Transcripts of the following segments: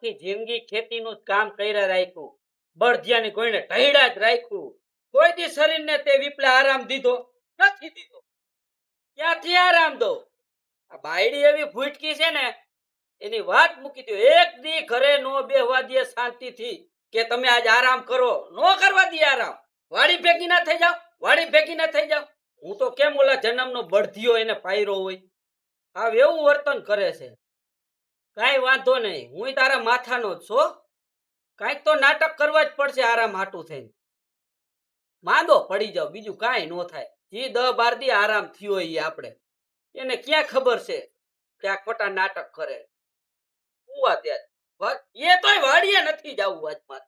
આખી જિંદગી ખેતીનું જ કામ કર્યા રાખ્યું, બળદિયાની કોઈને ઢૈડા જ રાખ્યું, કોઈ દી શરીરને તે વિપલે આરામ દીધો નથી દીધો. ક્યાંથી આરામ દો? આ બાયડી એવી ભૂટકી છે ને, એની વાત મૂકી દો. એક દી ઘરે નો બેહવા દે શાંતિથી કે તમે આજ આરામ કરો, નો કરવા દે આરામ. વાડી ભેગી ના થઈ જાવ, વાડી ભેગી ના થઈ જાવ. હું તો કેમ ઓલા જન્મનો બળદિયો એને પાયરો હોય, આ એવું વર્તન કરે છે. કાંઈ વાંધો નહીં, હું તારા માથાનો જ છો. કાંઈક તો નાટક કરવા જ પડશે આરામ હાટું થઈને. માંદો પડી જાવ, બીજું કાંઈ ન થાય. જે 10-12 દી આરામ થયો એ આપણે એને ક્યાં ખબર છે કે આ ખોટા નાટક કરે. ઉવા ત્યાં એ તોય વાડીએ નથી જવું વાતમાં.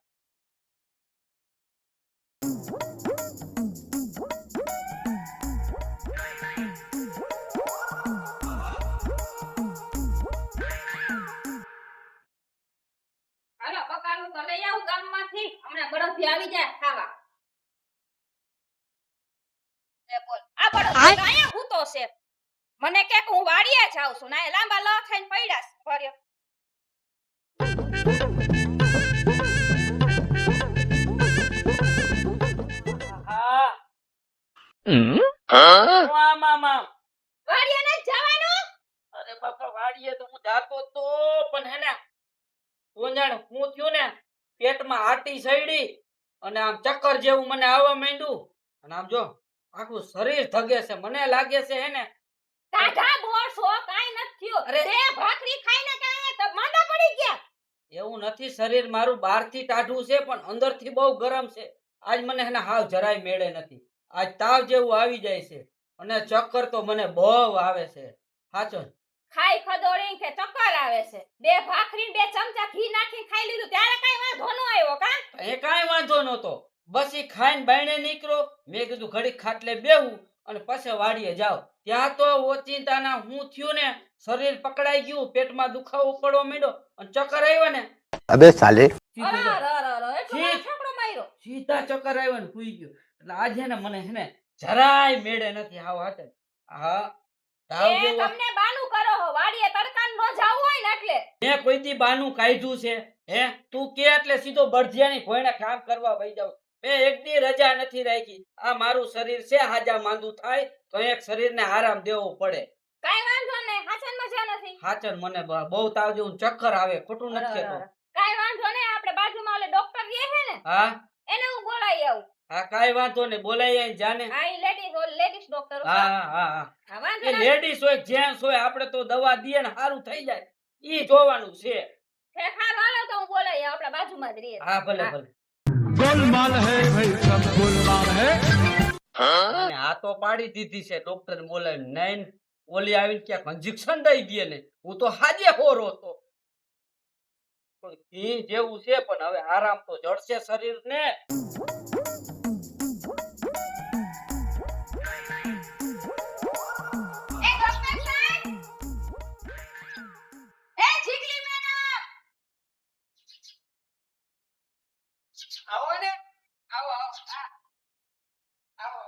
હાલો બકાલું તો લઈ આવું ગામમાંથી, હમણાં બળદથી આવી જાય ખાવા. લે બોલ, આ બળદ અહીંયા હૂતો છે. મને કે હું વાડીએ જાઉં છું, ના લાંબા લ ખાઈને પડ્યા છે ભર્યો. વાડીએ ન જવાનું? અરે બાપા, વાડીએ તો હું જાતો તો, પણ હે ને ઓંજાણ હું થયું ને, પેટમાં આટી સડી અને આમ ચક્કર જેવું મને આવવા માંડ્યું. અને આમ જો આખું શરીર ધગે છે. મને લાગે છે હે ને તાજા બોર છો, કાઈ નથી થયું. અરે તે ભાખરી ખાઈને કાંઈ તો માંદા પડી ગયા. એવું નથી, શરીર મારું બહારથી ટાઢું છે પણ અંદરથી બહુ ગરમ છે. આજ મને હે ને હાવ જરાય મેળે નથી. આજ તાવ જેવું આવી જાય છે અને ચક્કર તો મને બહુ આવે છે. સાચો ખાઈ ખદોડી કે ચક્કર આવે છે. બે ભાખરી 2 ચમચા ઘી નાખીને ખાઈ લીધું ત્યારે કાઈ વાંધો ન આવ્યો કા? એ કાંઈ વાંધો નતો. બસ ઈ ખાઈને બાયણે નીકળો. મેં કીધું ઘડીક ખાટલે બેહું અને પછી વાડીએ જાવ. ત્યાં તો ઓચિંતાના હું થયું ને, શરીર પકડાઈ ગયું, પેટમાં દુખાવો પડવા માંડ્યો અને ચક્કર આવ્યો ને. અબે સાલે સીધા ચક્કર આવ્યો ને સુઈ ગયો. એટલે આજે ને મને હે ને જરાય મેળે નથી. હાવ હાટે હા તાવ એ જેવો. તમને બાનું કરો હો, વાડીએ તડકાન નો જાવું હોય ને એટલે. મેં કોઈ દી બાનું કાઢ્યું છે? હે તું કે એટલે સીધો બળદિયાની ભોયણે કામ કરવા વઈ જાવ. મેં એક દી રજા નથી રાખી. આ મારું શરીર છે, હાજા માંદું થાય તો એક શરીરને આરામ દેવો પડે. કાઈ વાંધો નહીં, હાચન મજા નથી. હાચન મને બહુ તાવ જેવું ચક્કર આવે, ખોટું નથી કહેતો. કાઈ વાંધો નહીં, આપણે બાજુમાં ઓલે ડોક્ટર રહે છે ને, હા એને હું બોલાઈ આવું. હા કાઈ વાંધો નહીં, બોલાય આઈ જાને. હા ઈ લેડીઝ ડોક્ટર. હા હા હા હા વાંધો એ નહીં. લેડીઝ હોય જેન્ટ્સ હોય, આપણે તો દવા દઈએ ને સારું થઈ જાય, ઈ જોવાનું છે. ફેફાર વાળો તો હું બોલાઈ આવું, આપણા બાજુમાં જ રહે. હા ભલે ભલે. गोलमाल है भाई, सब गोलमाल है. અને આ તો પાડી દીધી છે ડોક્ટર બોલાવીને. નહીં ઓલી આવીને ક્યાંક ઇન્જેક્શન દઈ દે ને, હું તો હાજે હોરો હતો. ઈ જેવું છે પણ હવે આરામ તો જડશે શરીર ને. એ ડોક્ટર સાહેબ, એ જીગલી મેડમ, આવો ને, આવો આવો આવો.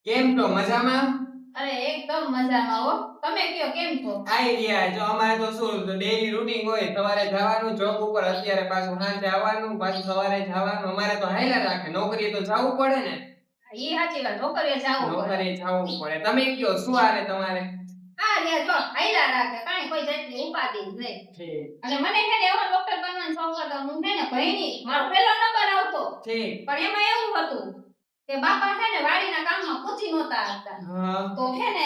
કેમ છો? મજામાં? અરે એકદમ મજામાં હો. તમે કયો કેમ છો? આઈ રહ્યા. જો અમારે તો શું ડેઈલી રૂટીન હોય, સવારે જવાનું જોબ ઉપર, અત્યારે પાછું સાંજે આવવાનું, પાછું સવારે જવાનું. અમારે તો હાઈલા રાખે, નોકરીએ તો જવું પડે ને. ઈ સાચી વાત, નોકરીએ જાવું પડે. નોકરીએ જવું પડે. તમે કયો શું હાલે તમારે? આ રે જો હાઈલા રાખે, કાઈ કોઈ જાતની ઉપાધિ જ નહીં. ઠીક અને મને છે ને એવો ડોક્ટર બનવાનો શોખ હતો. હું છે ને ભઈની, મારો પહેલો નંબર આવતો, ઠીક. પણ એમાં એવું હતું કે બાપા છે ને વાડીના કામમાં પૂછી નહોતા આવતા. હા તો છે ને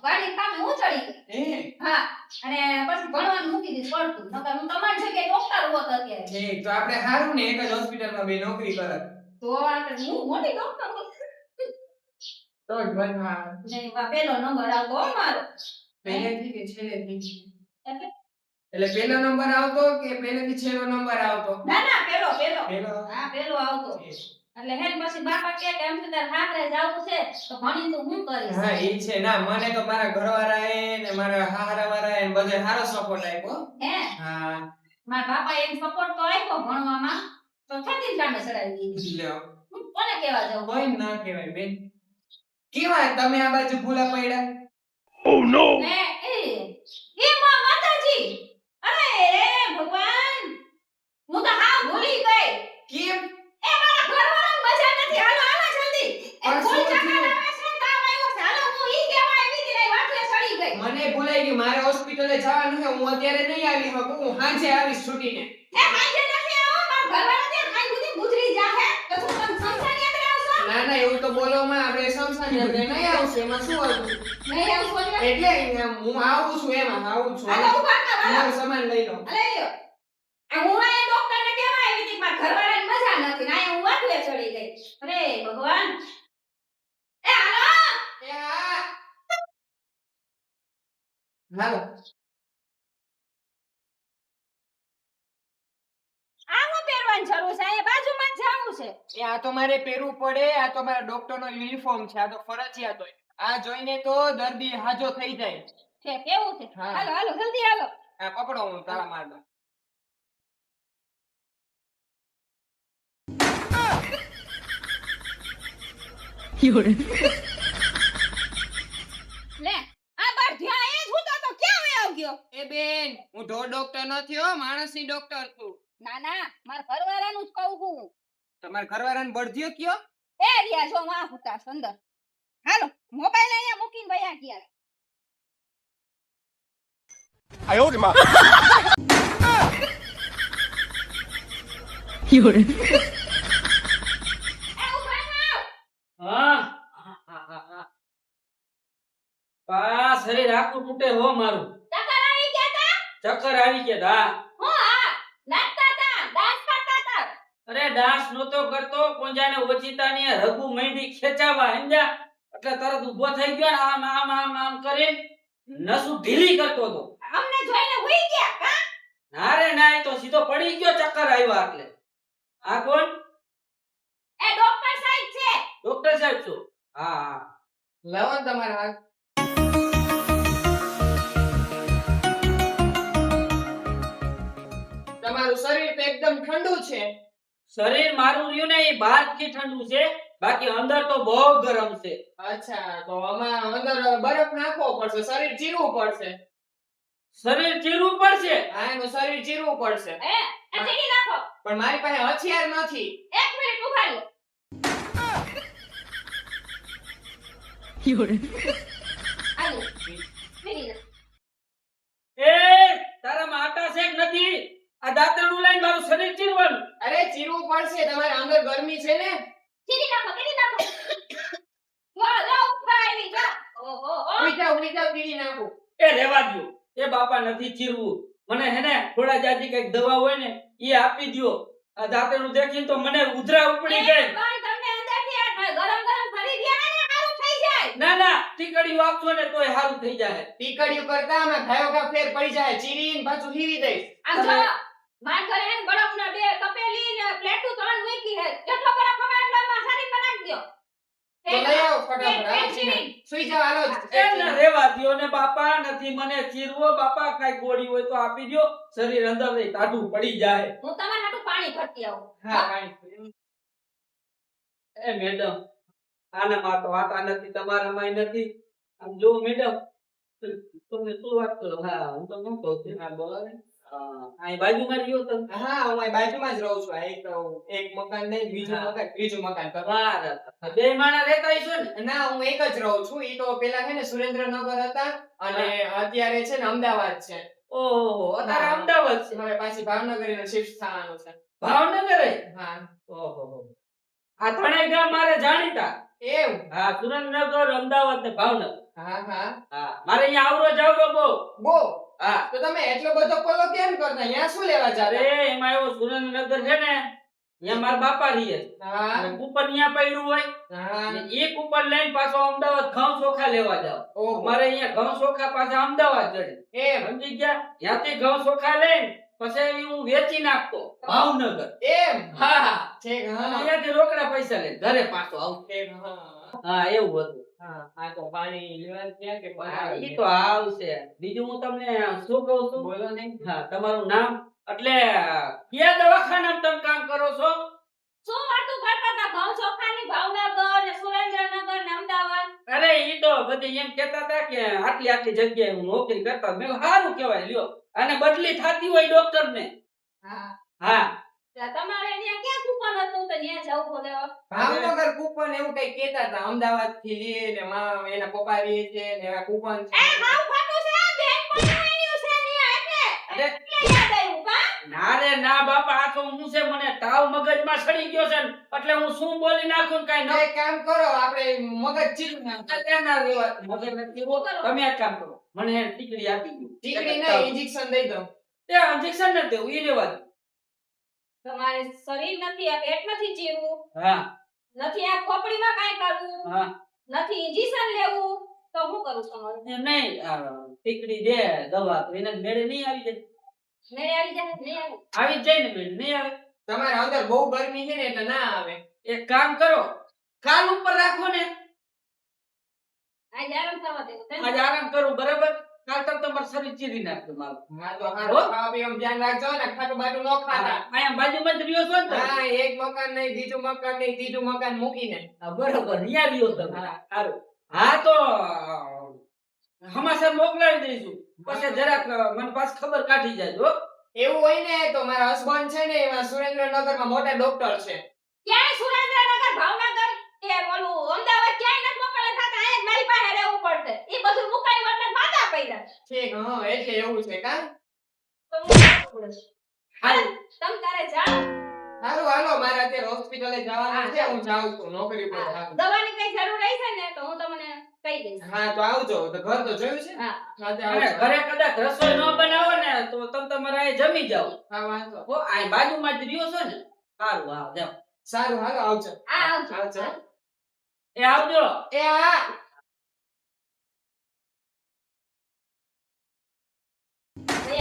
વાડી કામે હું ચડી ગઈ. હા, અને પછી ભણવાનું મૂકી દીધું પડતું. નકર હું તમારી જગ્યાએ ડોક્ટર હોત અત્યારે. ઠીક. તો આપણે સારું ને, એક જ હોસ્પિટલમાં બે નોકરી કરત. તો આપણે હું મોટી ડોક્ટર હોત. તો જ બનવા. નહીં, પહેલો નંબર આવતો હો મારો. પહેલેથી કે છેલ્લેથી? એટલે એટલે પહેલો નંબર આવતો કે પહેલેથી છેલ્લો નંબર આવતો? ના ના પહેલો. પહેલો. હા પહેલો આવતો. એટલે હેન પછી બાપા કે એમ તો તાર હારે જાવું છે તો ભણી તો હું કરીશ. હા ઈ છે. ના મને તો મારા ઘરવાળાએ ને મારા હાહરાવાળાએ ને બધે સારો સપોર્ટ આપ્યો. હે હા મારા બાપા એમ સપોર્ટ તો આપ્યો ભણવામાં, તો છેતી કામે ચડાવી દીધી. લ્યો. હું કોને કહેવા જાઉં? કોઈ ના કહેવાય બેન. કેવા તમે આ બાજુ ભૂલા પડ્યા? Oh no! ને એ એ માતાજી, અરે ભગવાન, હું તો હા ભૂલી ગઈ. કેમ એ મારા ઘરવાળાને મજા નથી. હાલો હાલો જલ્દી. એ પણ ફૂલ શું ચક્કર થયું? આવે છે ને કામ આવ્યો છે. હાલો હું ઈ કહેવા આવી હતી ને વાટલે ચડી ગઈ. મને ભૂલાઈ ગયું મારે હોસ્પિટલે જવાનું છે હું અત્યારે નહીં આવી શકું હું સાંજે આવીશ છૂટીને એ હાંજે નથી આવો. મારા ઘરવાળા ત્યાં ખાઈ સુધી ગુજરી જાહે. તો તું તને સંસારી અંદર આવશો? ના ના એવું તો બોલોમાં આપણે સમસાને આપણે નહીં આવશે એમાં શું હતું નહીં આવશો એટલે? એટલે હું આવું છું એમાં આવું છું હાલો ઊભા થાવ, હાલો. મારું સામાન લઈ લો લઈ લ્યો. આ હું આ ડોક્ટરને કહેવા આવી હતી મારા ઘરવાળાને મજા નથી ને અહીંયા હું વાટલે ચડી ગઈ. અરે ભગવાન. એ હાલો. એ આ. હાલો આ હું પહેરવાની જરૂર છે? અહીંયા બાજુમાં જ જાવું છે. એ આ તો મારે પહેરવું પડે આ તો મારા ડોક્ટરનો યુનિફોર્મ છે આ તો ફરજિયાત હોય આ જોઈને તો દર્દી હાજો થઈ જાય છે કેવું છે? હા. હાલો હાલો જલ્દી હાલો. આ પકડો હું તાળા માર દઉં લે આ બાર ધ્યા એ જ હુતો તો ક્યાં વયો ગયો? એ બેન હું ઢોર ડોક્ટર નથી હો માણસની ડોક્ટર છું ના ના મારા ઘરવાળાનું જ કહું છું. તમારા ઘરવાળાને બળદિયો કયો એ રહ્યા જો માં હુતા છે અંદર. હાલો મોબાઈલ અહીંયા મૂકીને વયા ગયા. 哎呦我的妈！ એ ઉભા થાવ. હા પા શરીર આખું તૂટે હો મારું. ચક્કર આવી ગયા તા? ચક્કર આવી ગયા તા. હું હા નાચતા તા, ડાન્સ કરતા તા. અરે ડાન્સ નતો કરતો કોંજાને ઓચિતાની રઘુ મહેંદી ખેંચાવા સમજ્યા એટલે તરત ઊભો થઈ ગયો ને આમ આમ આમ આમ કરી નસું ઢીલી કરતો હતો. અમને જોઈને હુઈ ગયા કા? ના રે ના એ તો સીધો પડી ગયો ચક્કર આવ્યા એટલે. આ કોણ? એ ડોક્ટર સાહેબ છે. ડોક્ટર સાહેબ છો? હા હા લાવો ને તમારા હાથ તમારું શરીર તો એકદમ ઠંડુ છે શરીર મારું રહ્યું ને એ બહારથી ઠંડુ છે બાકી અંદર તો બહુ ગરમ છે. અચ્છા તો આમાં અંદર બરફ નાખવો પડશે શરીર ચીરવું પડશે શરીર ચીરવું પડશે. હા એનું શરીર ચીરવું પડશે એ આ ચીરી નાખો. પણ મારી પાસે હથિયાર નથી એક મિનિટ ઉભા રહો. આલો ચીરી નાખો. એ તારામાં આટા છે કે નથી? આ દાંતરડું લઈને મારું શરીર ચીરવાનું. અરે ચીરવું પડશે તમારે અંદર ગરમી છે ને ચીરી નાખો, ચીરી નાખો. વાહ લો ઉભા આવી જો. ઓહો ઉઈ જાવ ચીરી નાખું એ રહેવા દ્યો. એ બાપા નથી ચીરવું. મને હે ને થોડા જાજી કઈક દવા હોય ને એ આપી દ્યો. આ દાંતરડું દેખીને તો મને ઉધરા ઉપડી ગઈ. પણ તમને અંદરથી આ ગરમ ગરમ ભરી દ્યા ને હારું થઈ જાય. ના ના ટીકડીઓ આપશો ને તોય સારું થઈ જાય. ટીકડીયું કરતા આમાં ઘાયો ઘા ફેર પડી જાય ચીરીને પાછું હીવી દઈશ આ જો માર ઘરે હે ને બરફના બે તપેલી ને પ્લેટું ત્રણ મૂકી હે. કેટલો બરફ અમે એટલામાં સારી બનાવી દ્યો. તો લઈ આવો ફટાફટ હાલો ચીરી. સુઈ જાવ હાલો એને રહેવા દ્યો ને બાપા નથી મને ચીરવો. બાપા કઈ ગોળી હોય તો આપી દ્યો. શરીર અંદર લઈ ટાઢું પડી જાય. હું તમારા હાટુ પાણી ભરતી આવું. હા પાણી એ મેડમ આનામાં તો વાતા નથી તમારામાં નથી. આમ જો મેડમ તમને શું વાત કરો? હા હું તો શું કહું છું? હા બોલો ને અહીં બાજુમાં રહ્યો તમે? હા હું અહીં બાજુમાં જ રહું છું આ એક મકાન નહીં બીજું હા. મકાન ત્રીજું મકાન તો વાર બે માણા રહેતા હશો ને? ના હું એક જ રહું છું ઈ તો પેલા છે ને સુરેન્દ્રનગર હતા અને અત્યારે છે ને અમદાવાદ છે ઓહો અત્યારે હા. અમદાવાદ છે. હવે પાછી ભાવનગર એને શિફ્ટ થવાનું છે ભાવનગર એ? હા ઓહો આ ત્રણેય ગામ મારે જાણીતા. એવું હા સુરેન્દ્રનગર અમદાવાદ ને ભાવનગર. હા હા હા મારે અહીંયા આવરો જાવરો બહુ. બો હા તો તમે એટલો બધો કોલો કેમ કરતા અહીંયા શું લેવા અરે જાતા એમાં એવો સુરેન્દ્રનગર છે ને અહીંયા મારા બાપા રહીએ છે. હા અને કૂપન અહીંયા પડ્યું હોય હા અને એ કૂપન લઈને પાછો અમદાવાદ ઘઉં ચોખા લેવા જાવ. ઓહો અમારે અહીંયા ઘઉં ચોખા પાછા અમદાવાદ ચડે. એમ સમજી ગયા? ત્યાંથી ઘઉં ચોખા લઈને પછી હું વેચી નાખતો ભાવનગર. એમ હા ઠીક અને હા અહીંયાથી રોકડા પૈસા લઈને ઘરે પાછો આવું. ઠીક હા હા એવું હતું. હા આ તો પાણી લેવા ગયા કે હા, ઈ તો આવશે. બીજું હું તમને શું કહું છું? બોલો ને હા તમારું નામ એટલે કયા દવાખાનામાં તમે કામ કરો છો? શું વાતું કરતા હતા? ઘઉં ચોખાની ભાવનગર ને સુરેન્દ્રનગર ને અમદાવાદ. અરે ઈ તો બધી એમ કહેતા હતા કે આટલી આટલી જગ્યાએ હું નોકરી કરતા. મેં કીધું સારું કહેવાય લ્યો. અને બદલી થતી હોય ડોક્ટર ને. હા હા ત્યાં તમારે ત્યાં ક્યાં કૂપન હતું તો ત્યાં જવું પડે ભાવનગર કૂપન એવું કઈ કેતા હતા, અમદાવાદ થી લે ને એના પપ્પા રે છે ને એવા કૂપન છે. એ હાવ ફાટું છે બેન પણ આવ્યું છે અરે ને એટલે યાદ આવ્યું કા ના રે ના બાપા, આ તો હું છે મને તાવ મગજમાં સડી ગયો છે ને, એટલે હું શું બોલી નાખું ને કાંઈ ન એક કામ કરો, આપણે મગજ ચીર નાખો. ના રેવા મગજ નથી એવો. તમે એક કામ કરો, મને ટીકડી આપી દો. ટીકડી ના ઇન્જેક્શન દઈ દો. એ ઇન્જેક્શન નથી દેવું, ઈ રેવા દો. તમારે શરીર નથી આ પેટ નથી ચીરવું હા નથી આ ખોપડીમાં કાંઈ કરવું હા નથી ઇન્જેક્શન લેવું તો હું કરું તમારે એ નહીં ટીકડી દે દવા તો એને મેળે નહીં આવી જાય. મેળે આવી જાય નહીં આવે આવી જ જાય ને મેળે નહીં આવે. તમારે અંદર બહુ ગરમી છે ને એટલે ના આવે. એક કામ કરો, કાન ઉપર રાખો ને. આજ આરામ થવા દે આજ આરામ કરું બરાબર, કાલ તક તમારું શરીર ચીરી નાખતું મારું. હા તો હારું, ખાવા પીવાનું ધ્યાન રાખજો ને, ખાટું બાટું ન ખાતા. અહીંયા બાજુમાં જ રહ્યો છો ને તમે? હા, એક મકાન નહીં, બીજું મકાન નહીં, ત્રીજું મકાન મૂકીને. હા, બરોબર ન્યા રહ્યો તમે. હા. સારું. હા તો હમાસર મોકલાવી દઈશું, પછી જરાક મને પાસ ખબર કાઢી જાય હો. એવું હોય ને તો મારા હસબન્ડ છે ને એમાં સુરેન્દ્રનગરમાં મોટા ડોક્ટર છે. ક્યાંય સુરેન્દ્રનગર ભાવનગર કે ઓલું અમદાવાદ ક્યાંય નથી મોકલે થતા અહીંયા જ મારી પાસે રહેવું પડશે એ બધું મુકાઈ વળને માથા પડ્યા ઠીક, હા, એટલે એવું છે કા. તો હું જાઉં પડે. હાલ. તમ તારે જાઓ હાલો હાલો, મારે અત્યારે હોસ્પિટલે જવાનું છે, હું જાઉં છું નોકરી પર જાઉં. દવાની કઈ જરૂર રહેશે ને તો હું તમને કહી દઈશ હા તો આવજો, તો ઘર તો જોયું છે. હા હા તો અને આવજો. ઘરે કદાચ રસોઈ ન બનાવો ને તો તમે તમારા અહીં જમી જાઓ. હા વાંધો. હો આ બાજુમાં જ રહ્યો છો ને. સારું હા જાઓ. સારું હાલો આવજો. હા આવજો આવજો. એ આવજો. એ હા.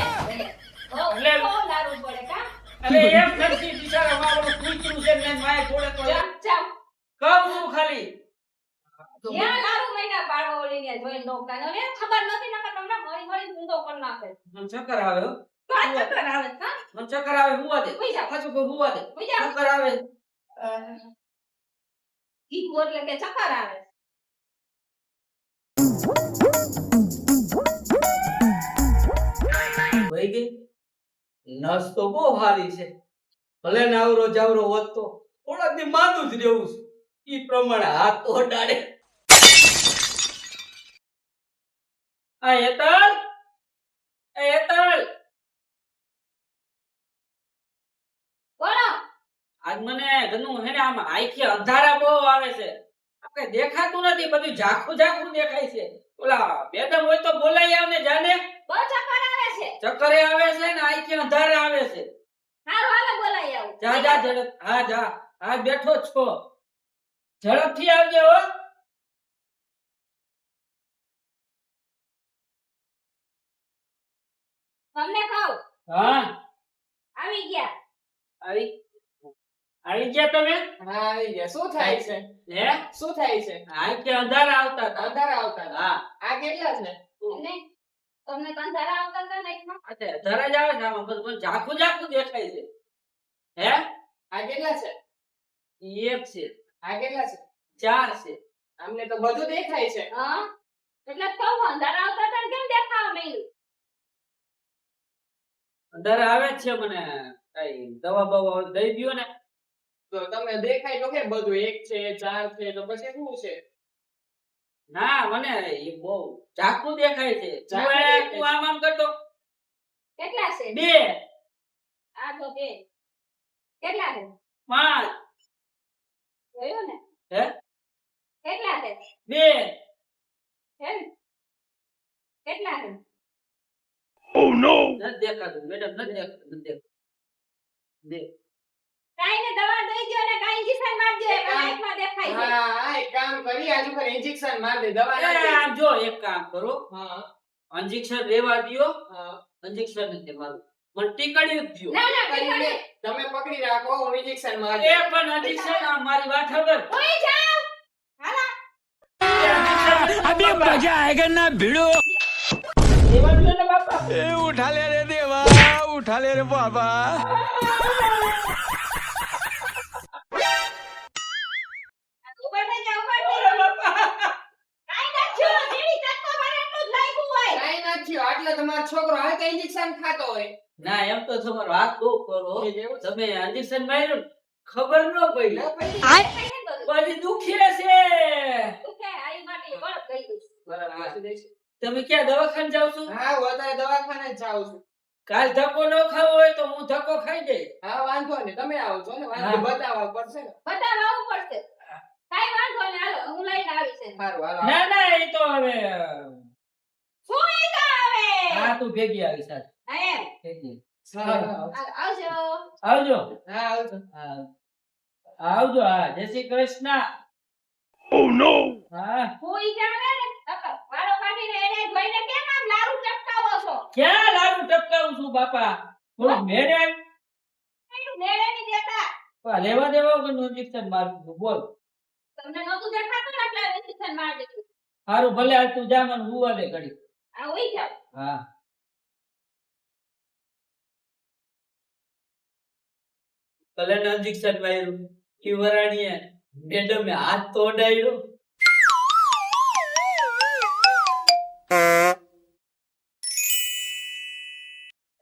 એટલે- બહુ લારું પડે કા અરે એમ નથી બિચારા મારું કૂતરું છે ને માય જોડે તો એમ ચાલ કહું છું ખાલી. ત્યાં લારું મહિના પાડો ઓલીને જોઈને ડોક્ટર ને ખબર નથી નકર તમને મળી મળી ઊંધો કરી નાખે મને ચક્કર આવે હો. તો આ ચક્કર આવે હા મને ચક્કર આવે હુવા દે. હુઈ જાઓ. પાછું કોઈ હુવા દે. હુઈ જાઓ. ચક્કર આવે. કીધું એટલે કે ચક્કર આવે વહી ગઈ. નસ તો બહુ સારી છે. ભલે નાવરો જાવરો હોત તો થોડા દી માંદું જ રહેવું છે. ઈ પ્રમાણે હાથ તો અડાડે. આ હેતલ, એ હેતલ, બોલો આજ મને ઘણું હે ને આમ આંખે અંધારા બહુ આવે છે. આપણે દેખાતું નથી, બધું ઝાખું ઝાખું દેખાય છે. ઓલા બેદમ હોય તો બોલાઈ આવ ને જાને. બહુ ચક્કર આવે છે ચક્કરે આવે છે ને આંખે અંધારા આવે છે. હારું હાલો બોલાઈ આવું જા જા ઝડપ. હા જા. હા બેઠો જ છો. ઝડપથી આવજો હો. તમને કહું હા આવી ગયા આવી આવી ગયા તમે. હા આવી ગયા. શું થાય છે? હે શું થાય છે? આંખે અંધારા આવતા હતા. અંધારા આવતા હતા. હા આ કેટલા છે? અને તમને કંધારા આવતા હતા ને એકમાં અચ્છા અંધારા જ આવે છે આમાં બધું ઝાખું ઝાખું દેખાય છે. હે આ કેટલા છે? એક છે, આ કેટલા છે? ચાર છે. અમને તો બધું દેખાય છે. હા એટલે જ કહું અંધારા આવતા હતા ને કેમ દેખાવા માંડ્યું અંધારા આવે જ છે મને. કઈ દવા બવા દઈ દ્યો ને. તો તમે દેખાય તો કે બધું એક છે, ચાર છે, તો પછી શું છે? ના મને એ બહુ ઝાખું દેખાય છે. ઝાખું તું દેખાય તું આમ આમ કરતો. કેટલા છે બે, આ તો બે કેટલા છે પાંચ, જોયું ને હે કેટલા છે બે, હે ને? કેટલા છે નથી દેખાતું મેડમ, નથી દેખાતું, નથી દેખાતું. બે. કાઈ ને દવા દઈ દ્યો ને કાઈ ઇન્જેક્શન મારજો એમાં આંખમાં દેખાય છે હા એક કામ કરી, આજુ પર ઇન્જેક્શન માર દે, દવા એ ના દે. આમ જો એક કામ કરો, હા ઇન્જેક્શન લેવા દ્યો. હા. ઇન્જેક્શન નથી મારું, મને ટીકડ્યું જ દ્યો. ના ના કરીને પકડી તમે પકડી રાખો, હું ઇન્જેક્શન માર એ પણ ઇન્જેક્શન આ મારી વાત ખબર. ઓય જાવ હાલા अभी मजा आएगा ना भिड़ो. લેવા દ્યો ને બાપા. ए उठा ले रे देवा, उठा ले रे बाबा. ઉપર થઈ જાવ ઉપર ઓરે બાપા. કાઈ ના છો થયો આટલે તમારો છોકરો હાલ કે ઇન્જેક્શન ખાતો હોય ના એમ તો તમારો હાથ બહુ કરો એ જેવું છે. તમે ઇન્જેક્શન માર્યું ને, ખબર ન પડી ના પડી? કઈ બધું બધી દુખે છે દુખે આઈ માટે બળદ કહી દઉં બરાબર વાસી દઈશ. તમે ક્યાં દવાખાને જાવ છો હા હું અત્યારે દવાખાને જ જાઉં છું કાલ ધક્કો ન ખાવો હોય તો હું ધક્કો ખાઈ જઈશ હા વાંધો નહીં તમે આવો છો ને હા. વાંધો બતાવવા પડશે ને બધા લાવવું પડશે કાઈ વાંધો નહીં હાલો હું લઈને આવી છે સારું હાલો ના ના એ તો હવે શું ઈ તો આવે હા તું ભેગી આવી સાહેબ હા એમ ભેગી સારું. આવજો આવજો હા આવજો. હા આવજો હા જય શ્રી કૃષ્ણ હા હું ઈ જાણે ને વાળો કાઢીને એને જોઈને કેમ આમ લારું ચપકાવો છો ક્યાં લાડુ ટપકાવું છું બાપા થોડું મેળે કઈ મેળે ની દેતા લેવા દેવા વગરનું ઇન્જેક્શન મારું છું. બોલ તમને નતું દેખાતું ને એટલે ઇન્જેક્શન મારી દીધું સારું ભલે આજ તું જા મને હુવા દે ઘડી આ હોઈ જાવ હા કલર ઇન્જેક્શન માર્યું કિવરાણીએ મેડમે હાથ તો અડાડ્યો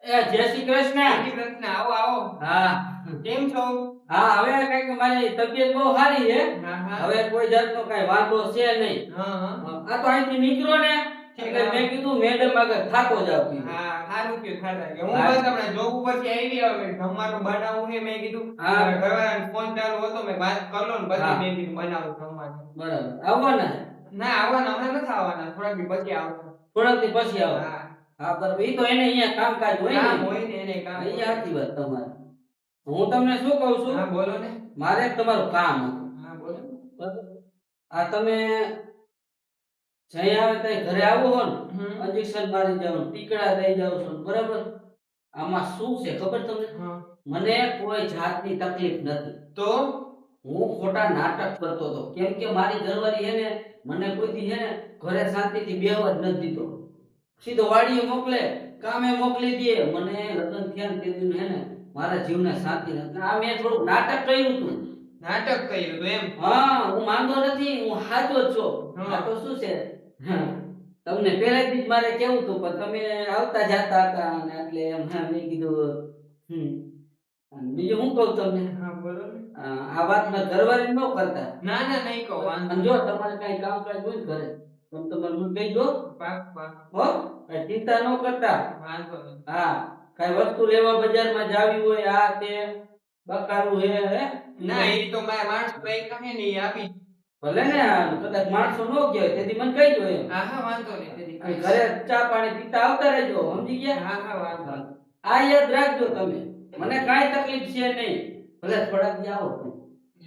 એ જય શ્રી કૃષ્ણ જય શ્રી કૃષ્ણ. આવો આવો હા કેમ છો હા હવે કઈક મારી તબિયત બહુ સારી છે હા હા હવે કોઈ જાતનો કઈ વાંધો છે નહીં હા હા આ તો અહીંથી નીકળો ને એટલે મેં કીધું મેડમ આગળ થાકો જાવ કીધું. હા સારું કયું ખાતા કે હું હા. બસ હમણાં જોબ ઉપરથી આવી હવે જમવાનું બનાવવું છે મેં કીધું હા. મારા ઘરવાળાનો ફોન ચાલુ હતો મેં વાત કરલો ને પછી હા. મેં કીધું બનાવું જમવાનું બરાબર આવો ને ના આવવાના હમણાં નથી આવવાના થોડાક દી પછી આવશું થોડાક દી પછી આવો હા હા બરાબર ઈ તો એને અહીંયા કામકાજ હોય કામ ને હોય ને એને કામ એ સાચી વાત તમારી હું તમને શું કહું છું હા બોલો ને મારે એક તમારું કામ હતું હા બોલો બરાબર આ તમે જઈ આવે ત્યાં ઘરે આવો હો ને હમ. ઇન્જેક્શન મારી જાવ ટીકડા દઈ જાવ છો બરાબર આમાં શું છે ખબર તમને હા મને કોઈ જાતની તકલીફ નથી તો હું ખોટા નાટક કરતો હતો કેમ કે મારી ઘરવાળી હે ને મને કોઈથી હે ને ઘરે શાંતિથી બેહવા જ નથી દીધો સીધો વાડીએ મોકલે કામે મોકલી દે મને લગ્ન થયા ને તે દિન હે ને મારા જીવને શાંતિ નથી આ મેં થોડુંક નાટક કર્યું હતું નાટક કર્યું હતું એમ હા હું માંગતો નથી હું સાચો જ છું હા. આ તો શું છે હા, તમને પહેલેથી જ મારે કેવું હતું પણ તમે આવતા જતા હતા અને એટલે એમ હા મેં કીધું અને બીજું હું કહું તમને હા બોલો ને આ વાત મેં ઘરવાળી ન કરતા ના ના નહીં કહો વાંધો અને જો તમારે કઈ કામકાજ હોય ને ઘરે તમે તમારે મને કહી દો પાક પાક હો કઈ ચિંતા ન કરતા વાંધો નહીં હા કઈ વસ્તુ લેવા બજારમાં જાવી હોય આ તે બકારું હે ના એ તો મારા માણસ કઈ કહે ને એ આપી ભલે ને કદાચ માણસો ન કહેવાય તેથી મને કહી દો એમ હા હા વાંધો નહીં તેથી અને કહીશ. ઘરે ચા પાણી પીતા આવતા રહેજો સમજી ગયા હા હા વાંધો નહીં. આ યાદ રાખજો તમે મને કાંઈ તકલીફ છે નહીં ભલે થોડાક દી આવો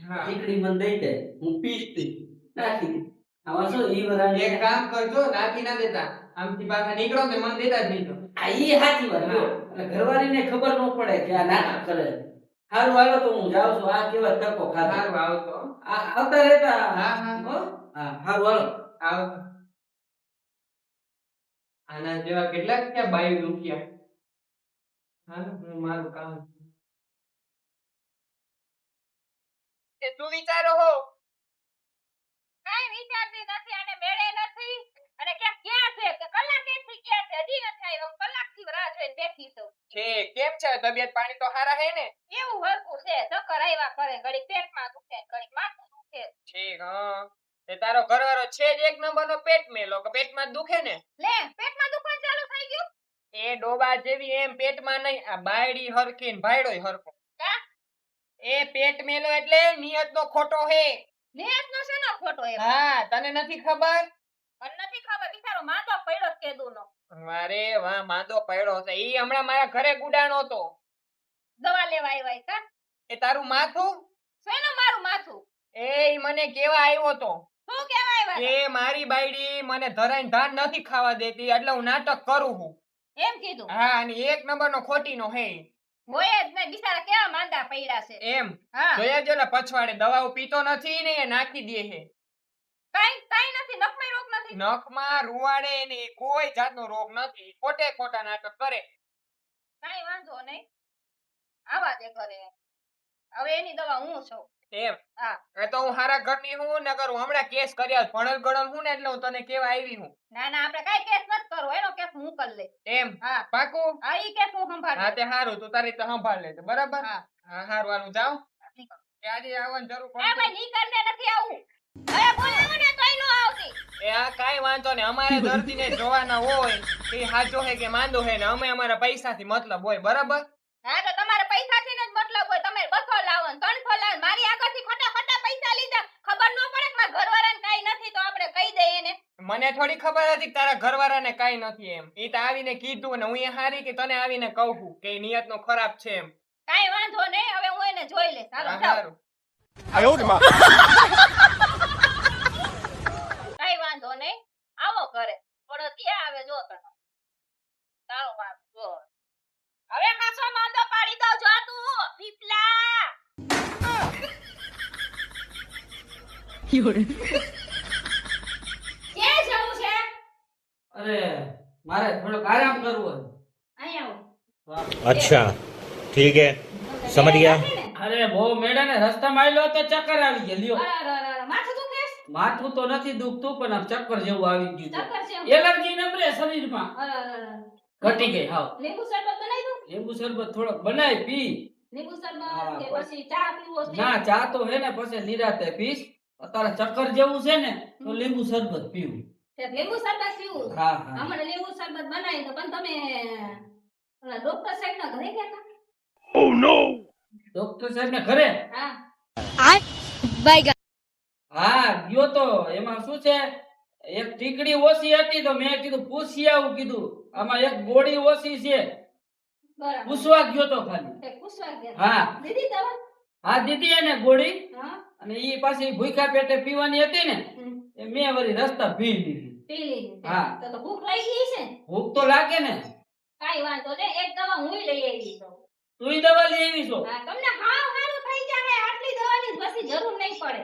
હા ચીકડી મને દઈ દે હું પીસ દઈ નાખી દે આમાં શું ઈ વરાણી એક કામ કરજો નાખી ના દેતા આમથી પાછા નીકળો ને મને દેતા જ નહીં તો આ ઈ સાચી વાત જો એટલે ઘરવાળીને ખબર ન પડે કે આ નાટક કરે સારું હાલો તો હું જાઉં છું આ કેવા ધક્કો ખાધો સારું આવતો આવતા રહેતા હા, હા. હો? હા સારું હાલો આવતો આના જેવા કેટલાક ક્યાં બાયું દુખ્યા હા હું મારું કામ એ તું વિચારો હો કાઈ વિચારતી નથી અને મેળે નથી અને કે ક્યાં છે કે કલાકેથી ક્યાં છે હજી નથી આવ્યો કલાકથી રાહ જોઈને બેઠી છું છે કેમ છે તબિયત પાણી તો સારા હે ને એવું હરકું છે ચક્કર આવ્યા કરે ઘડી પેટમાં દુખે ઘડી માથું દુખે ઠીક હા એ તારો ઘરવાળો છે જ એક નંબરનો પેટ મેલો કે પેટમાં જ દુખે ને લે પેટમાં દુખવા ચાલુ થઈ ગયું એ ડોબા જેવી એમ પેટમાં નહીં આ બાયડી હરખી ને ભાયડોય હરખો કા એ પેટ મેલો એટલે નિયતનો ખોટો હે નિયતનો શેનો ખોટો એ હા તને નથી ખબર મને નથી ખબર બિચારો માંદો પડ્યો છે કેદુનો વારે વાહ માંદો પડ્યો છે ઈ હમણાં મારા ઘરે ગુડાણો હતો દવા લેવા આવ્યા કા એ તારું માથું શેનું મારું માથું એ ઈ મને કેવા આવ્યો તો શું કેવા આવ્યા કે મારી બાયડી મને ધરાઈને ધાન નથી ખાવા દેતી એટલે હું નાટક કરું છું એમ કીધું હા અને એક નંબરનો ખોટીનો હે ઈ. હોય જ નહીં બિચારા કેવા માંદા પડ્યા છે એમ હા જોયા જો ને પછવાડે દવાઓ પીતો નથી ને એ નાખી દે છે કાઈ નથી નખમાં રોગ નથી નખમાં રૂવાડે ને કોઈ જાતનો રોગ નથી ખોટે ખોટા નાટક કરે કાઈ વાંધો નહીં આવા દે ઘરે હવે એની દવા હું છું એમ હા એ તો હું હારા ઘરની હું નકર હું હમણાં કેસ કર્યા ભણલ ગણલ હું ને એટલે હું તને કેવા આવી હું ના ના આપણે કાઈ કેસ નથી કરવો એનો કેસ હું કરી લઈશ. એમ હા પાકું હા ઈ કે હું સંભાળ હા તે હારું તું તારી રીતે સંભાળ લેજે બરાબર હા. હા હારું હારું જાઓ એ આજે આવવાની જરૂર એ પડશે ભાઈ નીકળને નથી આવું. હવે બોલાવો ને તોય નો આવતી. એ આ કાઈ વાંધો ને અમારે દર્દીને જોવાના હોય કે હાચો હે કે માંદો હે ને અમે અમારા પૈસાથી મતલબ હોય બરાબર હા તો તમારે પૈસાથી જ મતલબ હોય. તમે 200 લાવો ને 300 લાવો ને મારી આગળથી ખોટા ખોટા પૈસા લીધા. ખબર ન પડે કે મારા ઘરવાળાને કાઈ નથી તો આપણે કહી દઈએ એને. મને થોડી ખબર હતી કે તારા ઘરવાળાને કાઈ નથી એમ ઈ તો આવીને કીધું અને હું એ હારી કે તને આવીને કહું છું કે ઈ નિયતનો ખરાબ છે એમ કાઈ વાંધો નહીં. હવે હું એને જોઈ લઈશ. હાલો હા, જાઓ. હારું. કાઈ વાંધો નહીં. આવો ઘરે. થોડો ત્યાં આવે જો તમે. તારો વાત જો. હવે ખાસો માંદો પાડી દઉં જો તું પીપલા. ક્યાં જવું છે? અરે મારે થોડોક આરામ કરવો છે. અહીંયા આવો. अच्छा ठीक है समझ गया અરે બહુ મેડા ને રસ્તામાં આવેલો તો ચક્કર આવી ગયા લ્યો. અરે માથું દુખે છે? માથું તો નથી દુખતું પણ આમ ચક્કર જેવું આવી ગયું ચક્કર છે? છે. એલર્જી નબળે શરીરમાં અરે ઘટી ગઈ હાવ. લીંબુ શરબત બનાવી દઉં? લીંબુ શરબત થોડોક બનાવી પી. લીંબુ શરબત હા, કે બસ. પછી ચા પીવો છે? ના ચા તો હે ને પછી નિરાતે પીશ. અત્યારે ચક્કર જેવું છે ને તો લીંબુ શરબત પીવું. તે લીંબુ શરબત પીવું છે? હા હા હમણાં લીંબુ શરબત બનાવી તો પણ તમે ઓલા ડોક્ટર સાહેબ ના ઘરે ગયા હતા? ડોક્ટર સાહેબ ને ઘરે હા હા ગયો તો. એમાં શું છે એક ટીકડી ઓછી હતી તો મેં કીધું પૂછી આવું કીધું. આમાં એક ગોળી ઓછી છે બરાબર. પૂછવા ગયો તો ખાલી. તે પૂછવા ગયા. હા દીદી દવા? હા દીધી એને ગોળી હા અને ઈ પાછી ભૂખ્યા પેટે પીવાની હતી ને હમ. એ મેં વળી રસ્તા પી લીધી. પી લીધી. હા. તો ભૂખ લાગી ગઈ છે ને? ભૂખ તો લાગે ને. કાઈ વાંધો નહીં. એક દવા હુંય લઈ આવી છું. તું દવા લઈ આવી છો? હા તમને હાવ હારું થઈ જાય. આટલી દવાની પછી જરૂર નહીં પડે.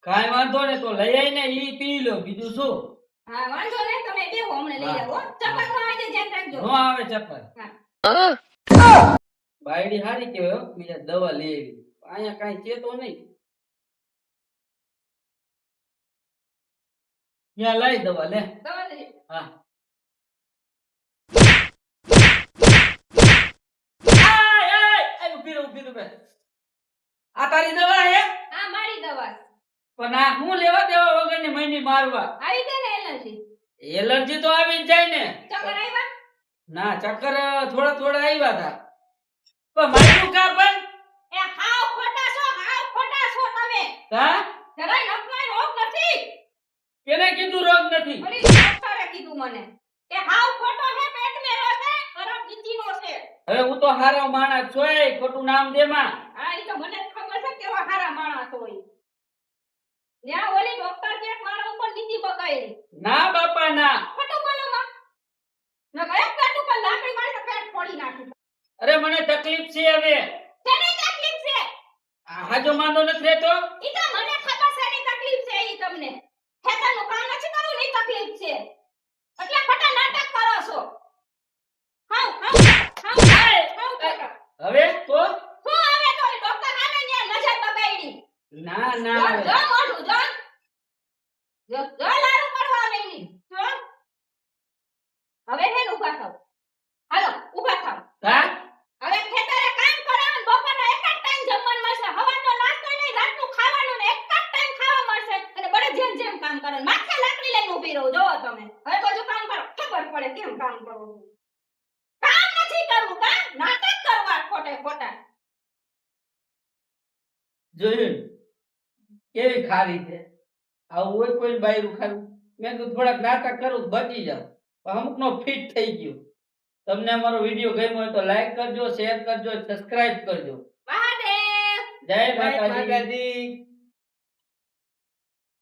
કાંઈ વાંધો ને તો લઈ આવીને ઈ પી લો બીજું શું. હા વાંધો નહીં. તમે બેહો હમણાં લઈ આવો. ચક્કર નો આવે ધ્યાન રાખજો. નો આવે ચક્કર. હા. બાયડી હારી કેવાય હો, બીજા દવા લઈ આવી. અહીંયા કાંઈ છે તો નહીં. ત્યાં લઈ દવા લે. દવા લઈ. હા આ તારી દવા હે આ મારી દવા છે. પણ આ હું લેવા દેવા વગરની મહિની મારવા. આવી ગઈ ને એલર્જી? એલર્જી તો આવી જ જાય ને. ચક્કર આવ્યા? ના ચક્કર થોડા થોડા આવ્યા હતા પણ માર્યું કા પણ એ હાવ ખોટા છો તમે. હા જરાય નખમાં રોગ નથી. કેને કીધું રોગ નથી? ઓલી ડોક્ટરે કીધું મને કે હાવ ખોટો છે. પેટ મે રોગ છે. ખરાબ નીતિનો છે. હવે હું તો હારો માણસ છું ખોટું નામ દે માં. હા ઈ તો મને જ ખબર છે કેવા હારા માણસ હોય. ત્યાં ઓલી ડોક્ટર કે મારા ઉપર નીતિ બગાડી. ના બાપા ના. ખોટું બોલો માં. ના ગયા પેટ ઉપર લાકડી મારી તો પેટ ફોડી નાખી. અરે મને તકલીફ છે હવે. શેની તકલીફ છે? હાજો માંદો નથી રહેતો. ઈ તો મને ખબર છે એની તકલીફ છે. ઈ તમને ખેતરનું કામ નથી કરવું ને ઈ તકલીફ છે. એટલે ખોટા નાટક કરો છો. હાવ હવે તો શું આવે તો ઈ ડોક્ટર આને ન્યા નજર બગાડી. ના ના જો હવે. જો મોઢું જો લારું કરવા નહીં. જો હવે હેન ઊભા થાવ. હાલો ઊભા થાવ. હા હવે ખેતરે કામ કરો ને બપોરનો એક જ ટાઈમ જમવાનું મળશે. હવાનો નાસ્તો નહીં, રાતનું ખાવાનું ને એક જ ટાઈમ ખાવા મળશે. અને બડે જેમ કામ કરો ને માથે લાકડી લઈને ઊભી રહો. જોવો તમે હવે બધું કામ કરો. ખબર પડે કેમ કામ કરવું. કામ નથી કરવું કા નાટક કરવા ખોટા. જોયું કેવી ખારી છે. આવું હોય કોઈ બાયરું ખારું. મેં તો થોડાક નાટક કરું બચી જાવ પણ અમુક નો ફિટ થઈ ગયો. તમને અમારો વિડીયો ગમ્યો હોય તો લાઈક કરજો, શેર કરજો, સબસ્ક્રાઇબ કરજો. મહાદેવ જય જય માતાજી. માતાજી